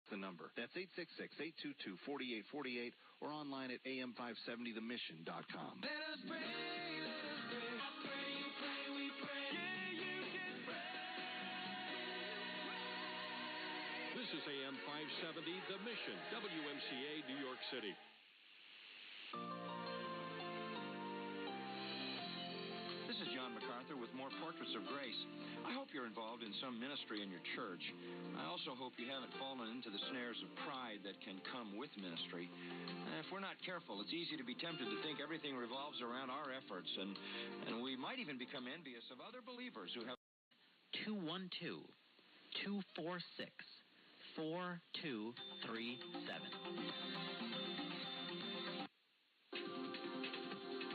The number. That's 866-822-4848 or online at am570themission.com. Let us pray, we pray. Yeah, you can pray. This is AM 570, The Mission, WMCA, New York City. This is John MacArthur with more Portraits of Grace. I hope you're involved in some ministry in your church. I also hope you haven't fallen into the snares of pride that can come with ministry. If we're not careful, it's easy to be tempted to think everything revolves around our efforts, and we might even become envious of other believers who have 212-246-4237.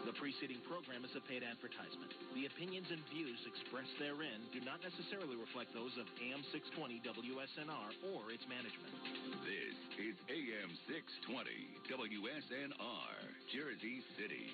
The preceding program is a paid advertisement. The opinions and views expressed therein do not necessarily reflect those of AM 620 WSNR or its management. This is AM 620 WSNR, Jersey City.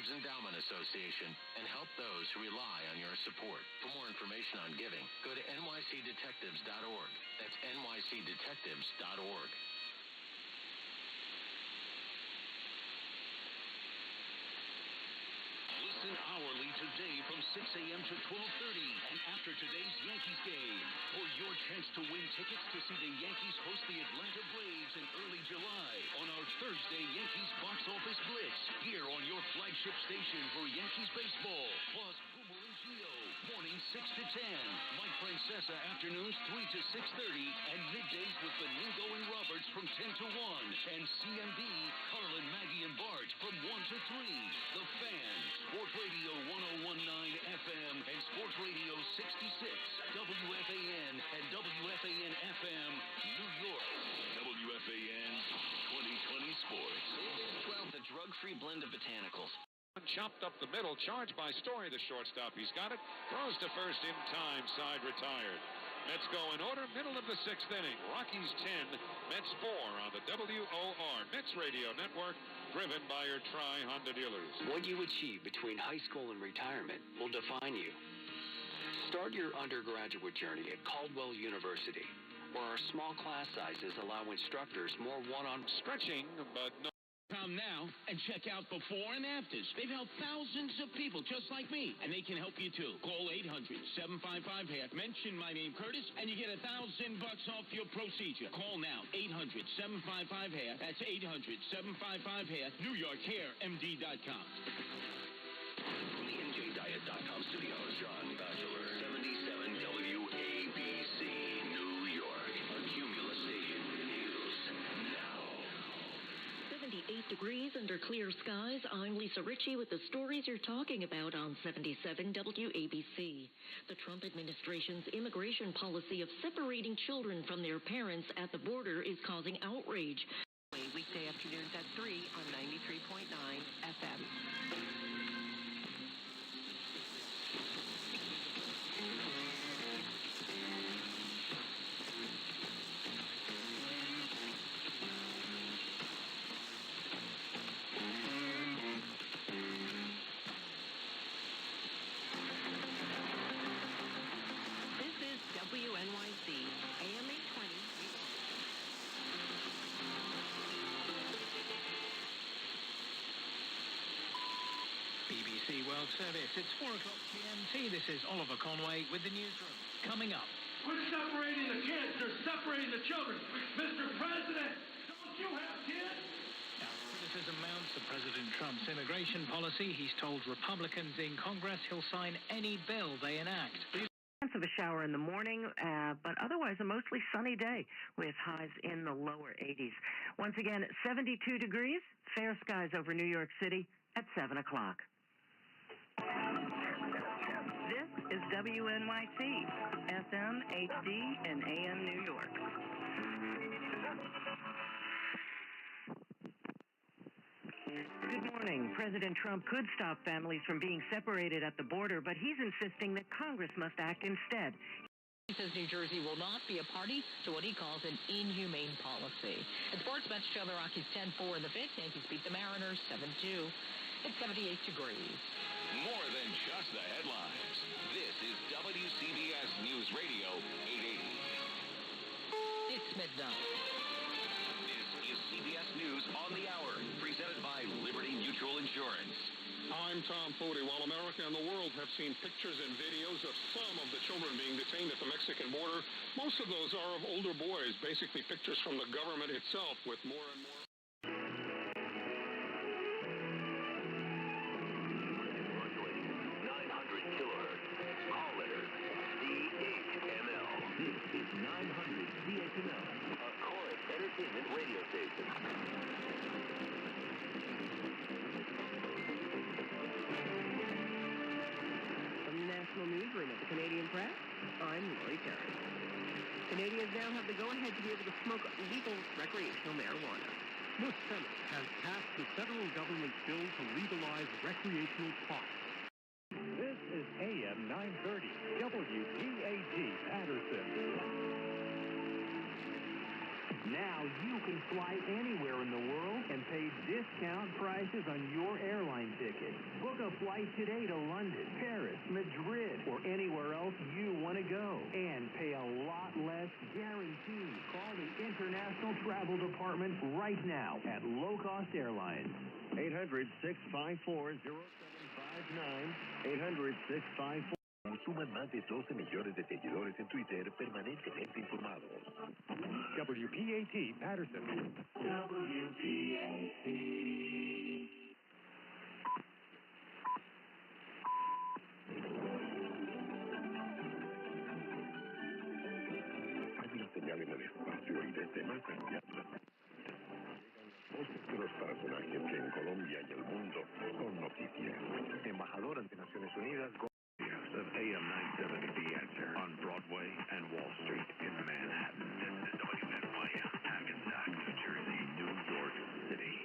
Endowment Association and help those who rely on your support. For more information on giving, go to nycdetectives.org. That's nycdetectives.org. Listen hourly today from 6 a.m. to 12:30 and after today's Yankees game for your chance to win tickets to see the Yankees host the Atlanta Braves in early July on our Thursday Yankees Box Office Blitz here on your flagship station for Yankees baseball. Plus Boomer and Gio, mornings 6 to 10. Mike Francesa, afternoons 3 to 6:30 and middays with Beningo and Roberts from 10 to 1. And CMB, Carlin, Maggie, and Bart from 1 to 3. The Fan, Sports Radio 1019 FM and Sports Radio 66, WFAN and WFAN FM, New York. WFAN 2020 Sports. 12, the drug-free blend of botanicals. Chopped up the middle, charged by Story, the shortstop. He's got it, throws to first in time, side retired. Mets go in order, middle of the sixth inning. Rockies 10, Mets 4 on the WOR Mets Radio Network, driven by your Tri-Honda dealers. What you achieve between high school and retirement will define you. Start your undergraduate journey at Caldwell University, where our small class sizes allow instructors more one-on-one stretching, but no. Come now and check out before and afters. They've helped thousands of people just like me, and they can help you too. Call 800-755-HALF. Mention my name, Curtis, and you get $1,000 off your procedure. Call now, 800-755-HALF. That's 800-755-HALF. NewYorkHairMD.com. From the NJDiet.com studios, John Batchelor, 77 WABC, New York. A Cumulus station news now. 78 degrees under clear skies. I'm Lisa Ritchie with the stories you're talking about on 77 WABC. The Trump administration's immigration policy of separating children from their parents at the border is causing outrage. Weekday afternoons at 3 on 93.9 FM. WNYC, AM 820. BBC World Service. It's 4 o'clock GMT. This is Oliver Conway with the newsroom. Coming up. Quit separating the kids. They're separating the children. Mr. President, don't you have kids? Now, criticism mounts of President Trump's immigration policy. He's told Republicans in Congress he'll sign any bill they enact. Chance of a shower in the morning, but otherwise a mostly sunny day with highs in the lower 80s. Once again, 72 degrees, fair skies over New York City at 7 o'clock. This is WNYC, FM, HD, and AM New York. Good morning. President Trump could stop families from being separated at the border, but he's insisting that Congress must act instead. He says New Jersey will not be a party to what he calls an inhumane policy. At sports, Mets trail the Rockies 10-4 in the fifth. Yankees beat the Mariners 7-2. It's 78 degrees. More than just the headlines. This is WCBS News Radio 880. It's midnight. This is CBS News on the Hour, presented by Liberty Mutual Insurance. I'm Tom Foti. While America and the world have seen pictures and videos of some of the children being detained at the Mexican border, most of those are of older boys, basically pictures from the government itself with more and more. 900 kilohertz. Call letter CHML. This is 900 CHML, a Chorus Entertainment radio station. Newsroom at the Canadian Press. I'm Lori Terry. Canadians now have the go-ahead to be able to smoke legal recreational marijuana. The Senate has passed the federal government's bill to legalize recreational pot. This is AM 930, WPAT Patterson. Now you can fly anywhere in the world and pay discount prices on your airline ticket. Book a flight today to London, Paris, Madrid, or anywhere else you want to go. And pay a lot less guaranteed. Call the International Travel Department right now at Low Cost Airlines. 800-654-0759. 800-654. Suman más de 12 millones de seguidores en Twitter permanentemente informados. WPAT Patterson. WPAT. Hay una señal en el espacio y desde más allá. Voces de los personajes que en Colombia y el mundo son noticias. Embajador ante Naciones Unidas. Of AM 970 The Answer on Broadway and Wall Street in Manhattan. This is WNY, Hackensack, New Jersey, New York City.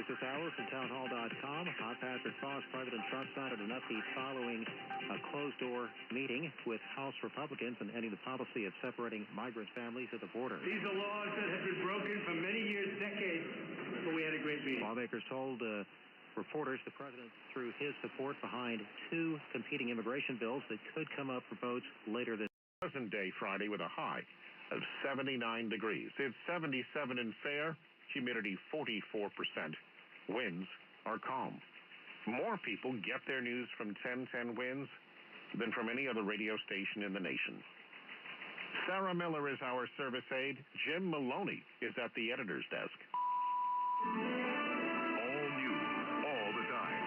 News this hour from townhall.com. Hot Patrick Foss, President Trump cited an upbeat following a closed-door meeting with House Republicans and ending the policy of separating migrant families at the border. These are laws that have been broken for many years, decades, but we had a great meeting. Lawmakers told reporters the president threw his support behind two competing immigration bills that could come up for votes later this Pleasant day Friday with a high of 79 degrees. It's 77 in Fair, humidity 44%. Winds are calm. More people get their news from 1010 Winds than from any other radio station in the nation. Sarah Miller is our service aide. Jim Maloney is at the editor's desk. All news, all the time.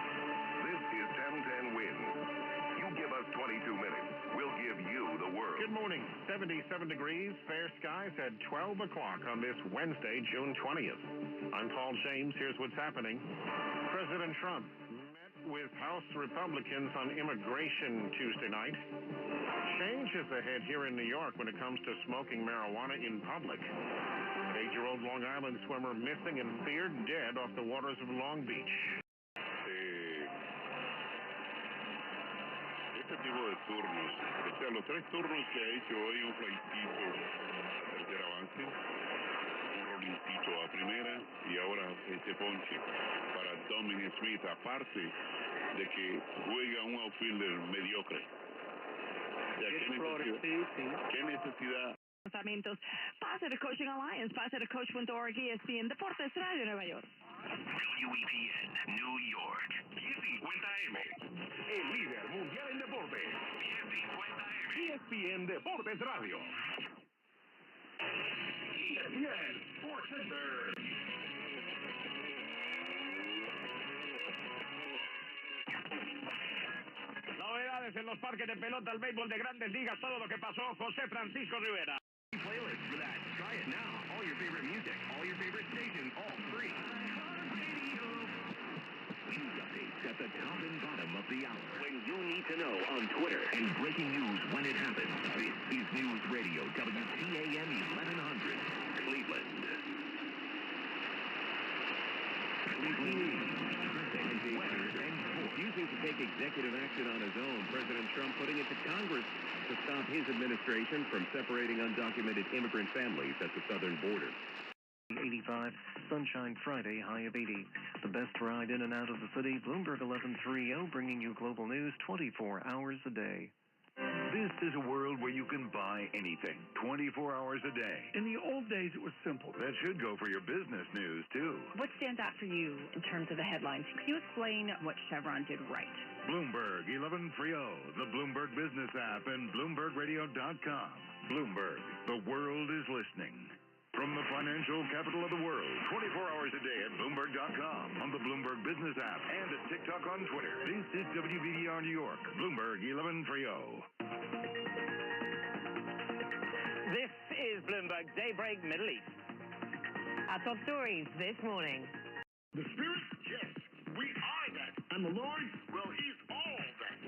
This is 1010 Winds. You give us 22 minutes, we'll give you the world. Good morning. 77 degrees, fair skies at 12 o'clock on this Wednesday, June 20th. I'm Paul James. Here's what's happening. President Trump met with House Republicans on immigration Tuesday night. Change is ahead here in New York when it comes to smoking marijuana in public. 8-year-old Long Island swimmer missing and feared dead off the waters of Long Beach. Este tipo de turnos, o sea, los 3 turnos que ha hecho hoy, un flightito a tercer avance, un rollingcito a primera y ahora este ponche para Dominic Smith, aparte de que juega un outfielder mediocre. O sea, ¿qué necesidad? Pase de Coaching Alliance, pase de Coach.org, ESPN Deportes, Radio Nueva York. WEPN, New York. 1050M. El líder mundial en deporte. 1050M. ESPN Deportes Radio. ESPN Sports Center. Novedades en los parques de pelota, el béisbol de Grandes Ligas, todo lo que pasó, José Francisco Rivera. Playlist for that. Try it now. All your favorite music, all your favorite stations, all free. News updates at the top and bottom of the hour. When you need to know on Twitter and breaking news when it happens. This is News Radio WCAM 1100, Cleveland. breaking news. Refusing to take executive action on his own, President Trump putting it to Congress to stop his administration from separating undocumented immigrant families at the southern border. 85, sunshine Friday, high of 80. The best ride in and out of the city, Bloomberg 1130, bringing you global news 24 hours a day. This is a world where you can buy anything 24 hours a day. In the old days, it was simple. That should go for your business news, too. What stands out for you in terms of the headlines? Can you explain what Chevron did right? Bloomberg 1130, the Bloomberg Business app, and BloombergRadio.com. Bloomberg, the world is listening. From the financial capital of the world, 24 hours a day at Bloomberg.com, on the Bloomberg Business app, and at TikTok on Twitter. This is WBDR New York, Bloomberg 1130. This is Bloomberg Daybreak Middle East. Our top stories this morning. The Spirit? Yes, we are that. And the Lord? Well, He's all that.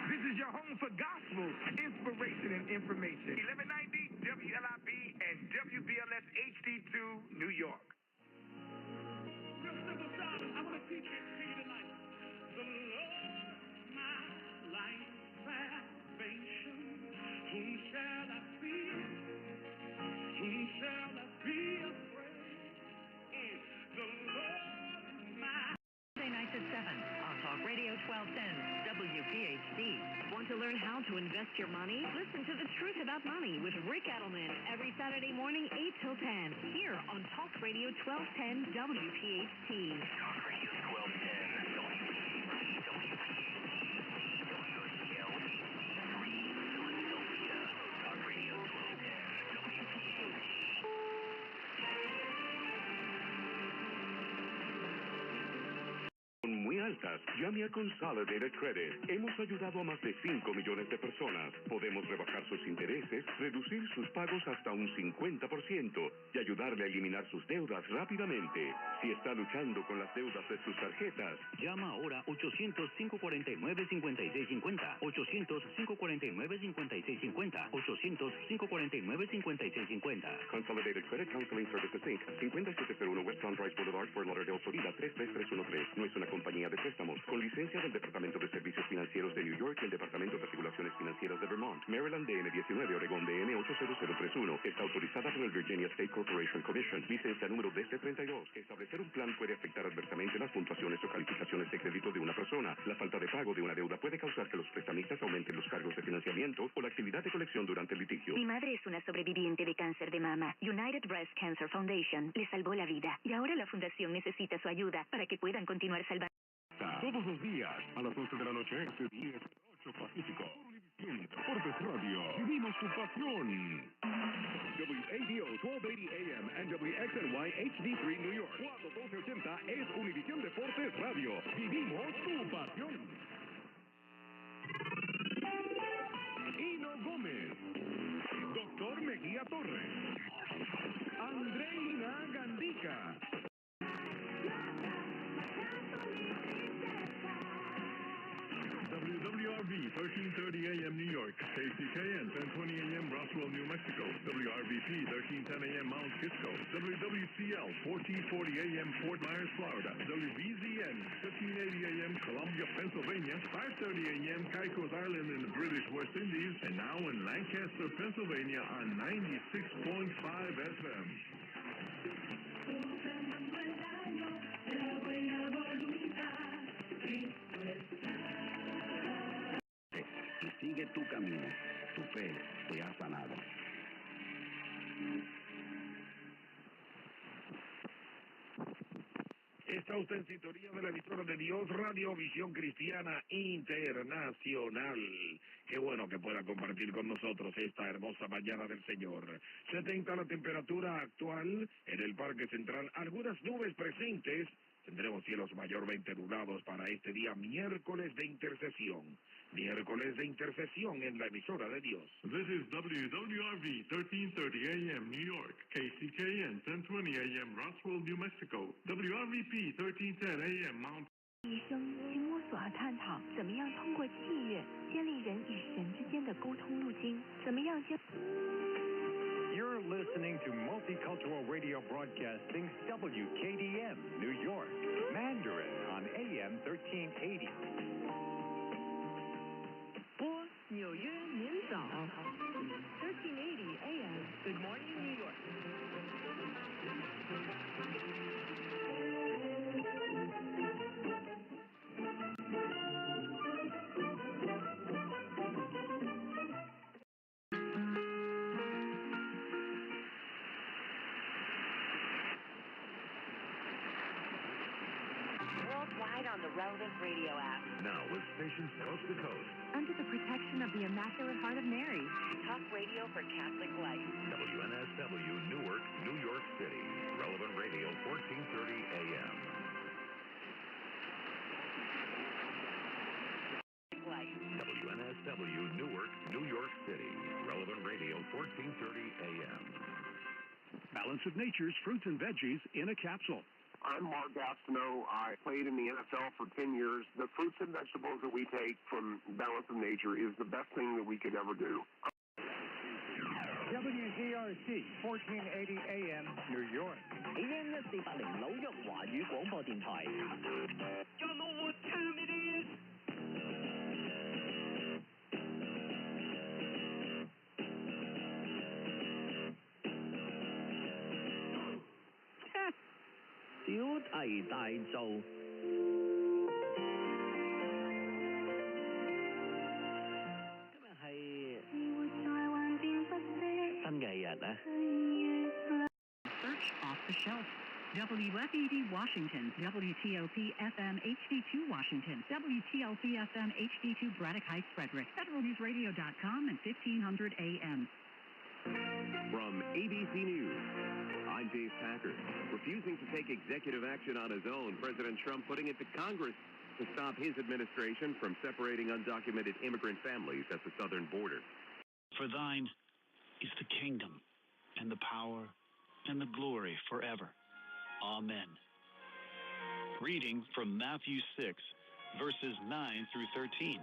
This is your home for gospel, inspiration, and information. 1190 WLIB and WBLS HD2 New York. Real simple song. I want to teach it to you tonight. The Lord, my life, salvation. Whom shall I fear? Whom shall I be afraid? The Lord, my... Tuesday nights at 7 on Talk Radio 1210 WPHT. Want to learn how to invest your money? Listen to The Truth About Money with Rick Edelman every Saturday morning 8 till 10 here on Talk Radio 1210 WPHT. Talk Radio 1210 Muy altas. Llame a Consolidated Credit. Hemos ayudado a más de 5 millones de personas. Podemos rebajar sus intereses, reducir sus pagos hasta un 50% y ayudarle a eliminar sus deudas rápidamente. Si está luchando con las deudas de sus tarjetas, llama ahora 800-549-5650, 800-549-5650, 800-549-5650. Consolidated Credit Counseling Services Inc. 5701 West Sunrise Boulevard, Fort Lauderdale, Florida 33313. No es una compañía de préstamos con licencia del Departamento de Servicios Financieros de New York y el Departamento de Regulaciones Financieras de Vermont. Maryland DN 19, Oregón DN 80031. Está autorizada por el Virginia State Corporation Commission. Licencia número DC32. Establecer un plan puede afectar adversamente las puntuaciones o calificaciones de crédito de una persona. La falta de pago de una deuda puede causar que los prestamistas aumenten los cargos de financiamiento o la actividad de colección durante el litigio. Mi madre es una sobreviviente de cáncer de mama. United Breast Cancer Foundation le salvó la vida y ahora la fundación necesita su ayuda para que puedan continuar salvando. Todos los días, a las 11 de la noche, 10, 8 Pacífico. Deportes Radio. Vivimos tu pasión. WADO 1280 AM and WXNY HD3 New York. 41280 es Univisión Deportes Radio. Vivimos tu pasión. Hino Gómez. Doctor Mejía Torres. Andreina Gandica. WRV 1330 AM New York, KCKN 1020 AM Roswell, New Mexico, WRVP 1310 AM Mount Kisco, WWCL 1440 AM Fort Myers, Florida, WBZN 1580 AM Columbia, Pennsylvania, 530 AM Caicos Island in the British West Indies, and now in Lancaster, Pennsylvania on 96.5 FM. Y sigue tu camino. Tu fe te ha sanado. Está usted en sintonía de la emisora de Dios, Radio Visión Cristiana Internacional. Qué bueno que pueda compartir con nosotros esta hermosa mañana del Señor. 70 la temperatura actual en el Parque Central. Algunas nubes presentes. Tendremos cielos mayormente nublados para este día miércoles de intercesión. Miércoles de intercesión en la emisora de Dios. This is WWRV 1330 AM New York, KCKN 1020 AM Roswell, New Mexico, WRVP 1310 AM Mount. 医生经摸索和探讨怎么样通过契约建立人与神之间的沟通路径，怎么样将。You're listening to Multicultural Radio Radio Broadcasting WKDM, New York. Mandarin on AM 1380. 播纽约您早 1380 AM. Good morning, New York. Worldwide on the relevant radio app. Now with stations coast to coast. Under the protection of the Immaculate Heart of Mary. Talk radio for Catholic life. WNSW Newark, New York City. Relevant Radio 1430 AM. WNSW Newark, New York City. Relevant Radio 1430 AM. Balance of Nature's fruits and veggies in a capsule. I'm Mark Gastineau. I played in the NFL for 10 years. The fruits and vegetables that we take from Balance of Nature is the best thing that we could ever do. WDRC 1480 AM, New York. AM 480紐約華語廣播電台。You know what time it is?小題大做。今日係新嘅日啊！ Search off the shelf. WFED Washington, WTOP FM HD2 Washington, WTLP FM HD2 Braddock Heights Frederick, FederalNewsRadio.com and 1500 AM. From ABC News, I'm Dave Packer. Refusing to take executive action on his own, President Trump putting it to Congress to stop his administration from separating undocumented immigrant families at the southern border. For thine is the kingdom and the power and the glory forever. Amen. Reading from Matthew 6, verses 9 through 13.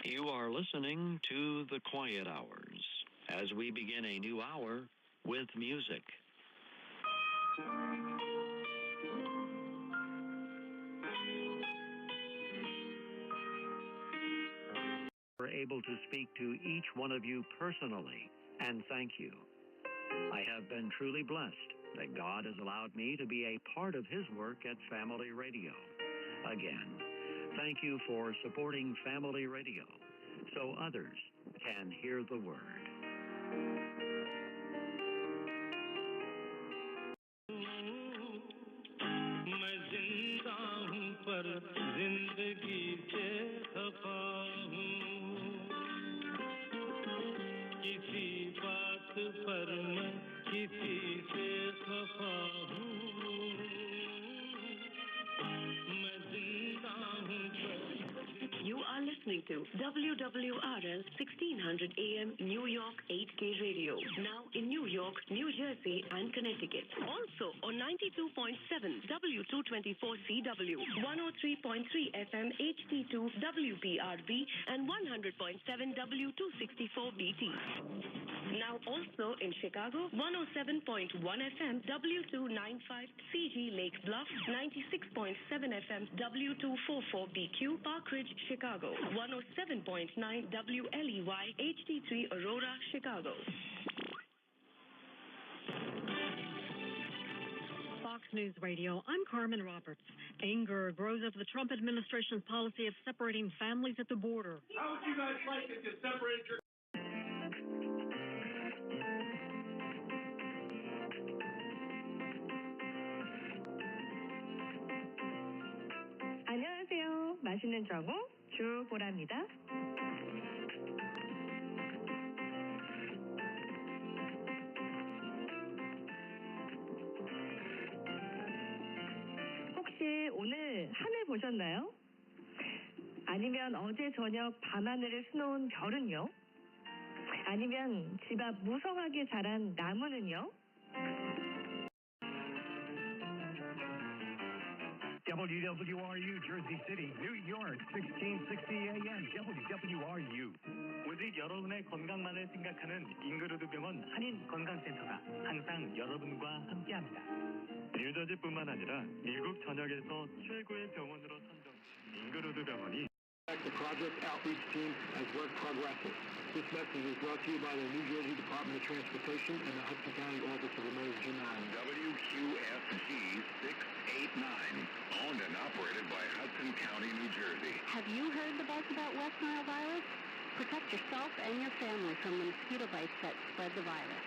You are listening to The Quiet Hours as we begin a new hour with music. We're able to speak to each one of you personally, and thank you. I have been truly blessed that God has allowed me to be a part of His work at Family Radio. Again, thank you for supporting Family Radio so others can hear the word. मैं जिंदा हूँ पर जिंदगी से खफा हूँ किसी बात पर मैं किसी से खफा हूँ मैं जिंदा हूँ पर You are listening to WWRL 1600 AM New York 8K Radio, now in New York, New Jersey, and Connecticut. Also on 92.7 W224CW, 103.3 FM HD2 WPRV, and 100.7 W264BT. Now also in Chicago, 107.1 FM W295 CG Lake Bluff, 96.7 FM W244BQ Park Ridge, Chicago, 107.9 WLEY HD3 Aurora, Chicago. Fox News Radio, I'm Carmen Roberts. Anger grows over the Trump administration's policy of separating families at the border. How would you guys like it to separate your... 안녕하세요. 맛있는 정우 주보라입니다. 혹시 오늘 하늘 보셨나요? 아니면 어제 저녁 밤하늘에 수놓은 별은요? 아니면 집 앞 무성하게 자란 나무는요? WWRU, Jersey City, New York, 1660 AM, WWRU. 오직 여러분의 건강만을 생각하는 잉그루드 병원 한인 건강센터가 항상 여러분과 함께합니다. 뉴저지뿐만 아니라 미국 전역에서 최고의 병원으로 선정된 잉그루드 병원이 The Project Outreach Team has work progressive. This message is brought to you by the New Jersey Department of Transportation and the Hudson County Office of Emergency Management. WQFG 689, owned and operated by Hudson County, New Jersey. Have you heard the buzz about West Nile virus? Protect yourself and your family from the mosquito bites that spread the virus.